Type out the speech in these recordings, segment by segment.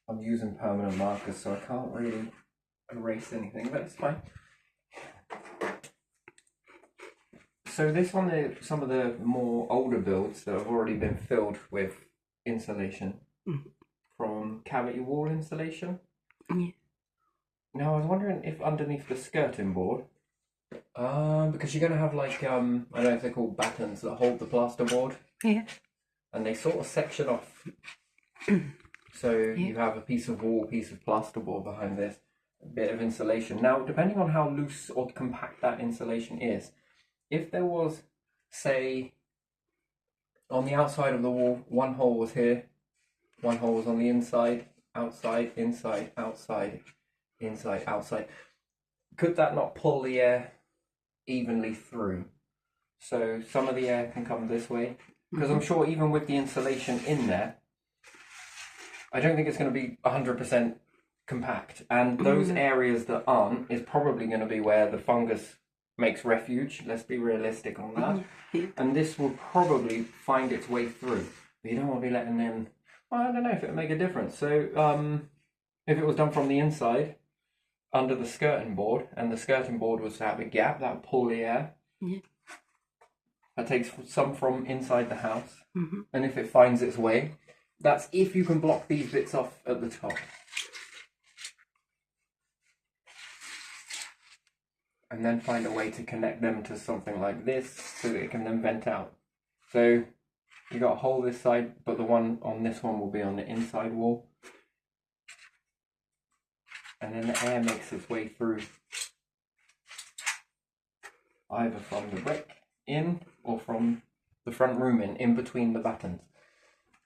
I'm using permanent markers, so I can't really erase anything, but it's fine. So this one is some of the more older builds that have already been filled with insulation from cavity wall insulation. Yeah. Now I was wondering if underneath the skirting board, because you're going to have like, I don't know if they're called battens that hold the plasterboard. Yeah. And they sort of section off. So you have a piece of wall, piece of plasterboard behind this, a bit of insulation. Now, depending on how loose or compact that insulation is, if there was, say, on the outside of the wall, one hole was here, one hole was on the inside, outside, inside, outside, inside, outside, could that not pull the air evenly through? So some of the air can come this way, because I'm sure even with the insulation in there, I don't think it's going to be 100% compact. And those areas that aren't is probably going to be where the fungus makes refuge. Let's be realistic on that. And this will probably find its way through. But you don't want to be letting them... Well, I don't know if it would make a difference. So if it was done from the inside, under the skirting board, and the skirting board was to have a gap, that would pull the air. Yeah. That takes some from inside the house. And if it finds its way, that's if you can block these bits off at the top. And then find a way to connect them to something like this so that it can then vent out. So you got a hole this side, but the one on this one will be on the inside wall. And then the air makes its way through either from the brick in or from the front room in between the battens.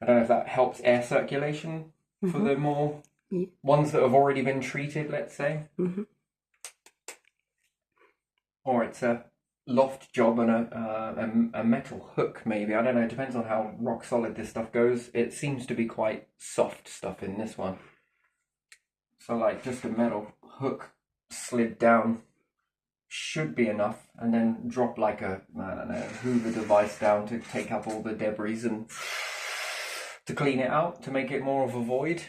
I don't know if that helps air circulation for the more ones that have already been treated, let's say. Or it's a loft job and a metal hook, maybe. I don't know. It depends on how rock solid this stuff goes. It seems to be quite soft stuff in this one. So like just a metal hook slid down should be enough, and then drop like a, I don't know, Hoover device down to take up all the debris and to clean it out, to make it more of a void.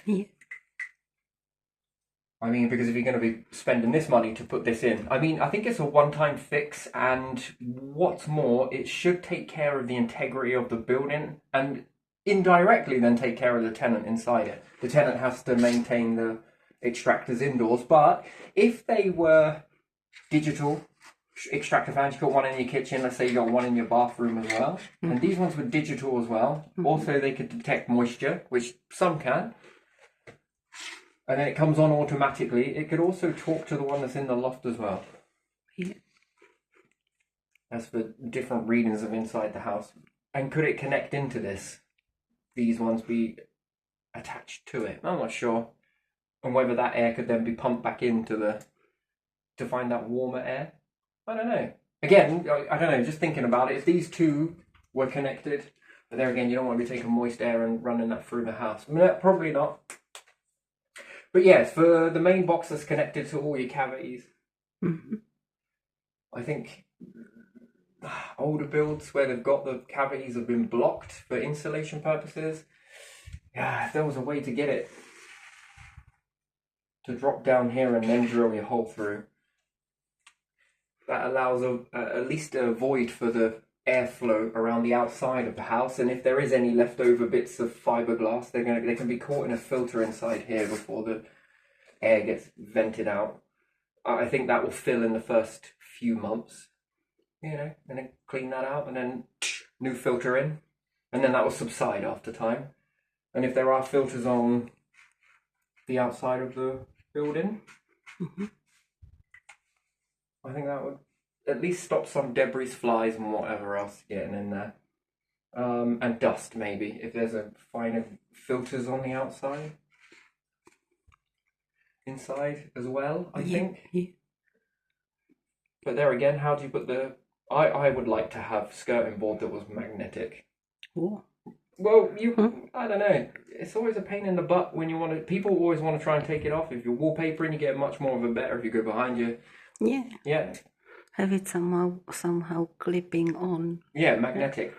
I mean, because if you're going to be spending this money to put this in, I mean, I think it's a one-time fix, and what's more, it should take care of the integrity of the building, and indirectly then take care of the tenant inside it. The tenant has to maintain the extractors indoors, but if they were digital extractor fans, you got one in your kitchen, let's say you got one in your bathroom as well, and these ones were digital as well. Also, they could detect moisture, which some can. And then it comes on automatically. It could also talk to the one that's in the loft as well. As for different readings of inside the house. And could it connect into this? These ones be attached to it? I'm not sure. And whether that air could then be pumped back into to find that warmer air. I don't know. Again, I don't know, just thinking about it. If these two were connected, but there again, you don't want to be taking moist air and running that through the house. No, probably not. But yes, for the main box that's connected to all your cavities, I think older builds where they've got the cavities have been blocked for insulation purposes, yeah, if there was a way to get it to drop down here and then drill your hole through, that allows at least a void for the airflow around the outside of the house, and if there is any leftover bits of fiberglass, they can be caught in a filter inside here before the air gets vented out. I think that will fill in the first few months, and then clean that out, and then new filter in, and then that will subside after time. And if there are filters on the outside of the building, I think that would at least stop some debris, flies, and whatever else getting in there. And dust, maybe, if there's a finer filters on the outside. Inside as well, I think. But there again, how do you put the... I would like to have skirting board that was magnetic. Well, I don't know. It's always a pain in the butt when you want to... People always want to try and take it off. If you're wallpapering, you get much more of a better if you go behind you. Yeah. Have it somehow clipping on. Yeah, magnetic.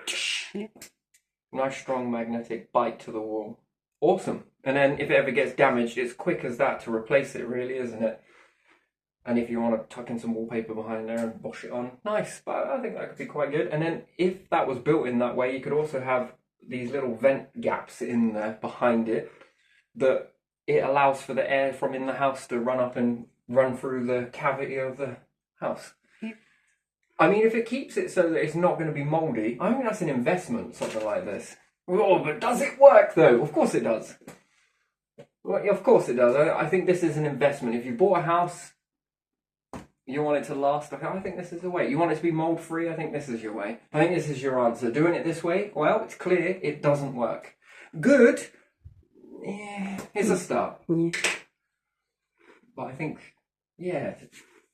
Nice strong magnetic bite to the wall. Awesome. And then if it ever gets damaged, it's quick as that to replace it, really, isn't it? And if you want to tuck in some wallpaper behind there and wash it on, nice. But I think that could be quite good. And then if that was built in that way, you could also have these little vent gaps in there behind it that it allows for the air from in the house to run up and run through the cavity of the house. Yeah. I mean, if it keeps it so that it's not going to be mouldy, I think that's an investment, something like this. Oh, but does it work though? Of course it does. Well, of course it does. I think this is an investment. If you bought a house, you want it to last. I think this is the way. You want it to be mold free. I think this is your way. I think this is your answer. Doing it this way, well, it's clear it doesn't work. Good. Yeah, it's a start. Yeah. But I think, yeah,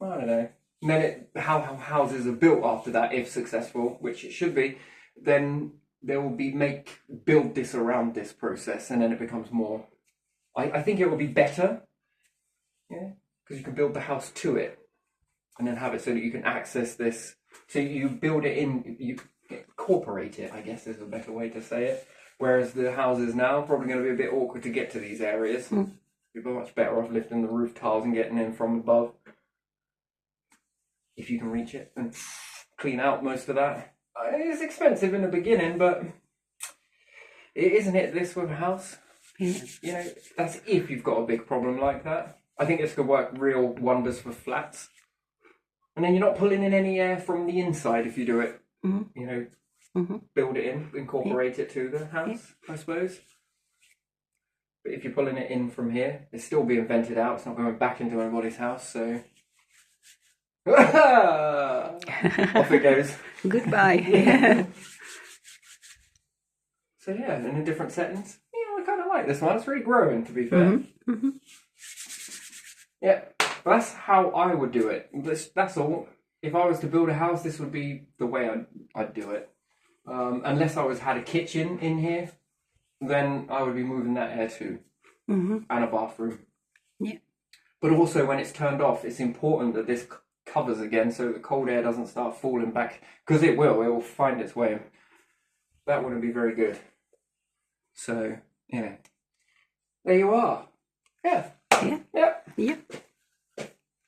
I don't know. And then how houses are built after that, if successful, which it should be, then there will be build this around this process, and then it becomes more. I think it will be better, yeah, because you can build the house to it, and then have it so that you can access this. So you build it in, you incorporate it, I guess is a better way to say it. Whereas the houses now are probably going to be a bit awkward to get to these areas. You're much better off lifting the roof tiles and getting in from above, if you can reach it, and clean out most of that. It's expensive in the beginning, but isn't it this with a house? Yeah. You know, that's if you've got a big problem like that. I think this could work real wonders for flats. And then you're not pulling in any air from the inside if you do it. Mm-hmm. You know, Mm-hmm. build it in, incorporate it to the house, I suppose. But if you're pulling it in from here, it's still being vented out. It's not going back into anybody's house, so... Off it goes. Goodbye. So yeah, and in different settings. Yeah, I kind of like this one. It's really growing, to be fair. Mm-hmm. Mm-hmm. Yeah, that's how I would do it. That's all. If I was to build a house, this would be the way I'd do it. Unless I had a kitchen in here, then I would be moving that air too. Mm-hmm. And a bathroom. Yeah. But also when it's turned off, it's important that this covers again so the cold air doesn't start falling back, because it will find its way. That wouldn't be very good. So, yeah. There you are. Yeah. Yeah. Yeah. Yeah.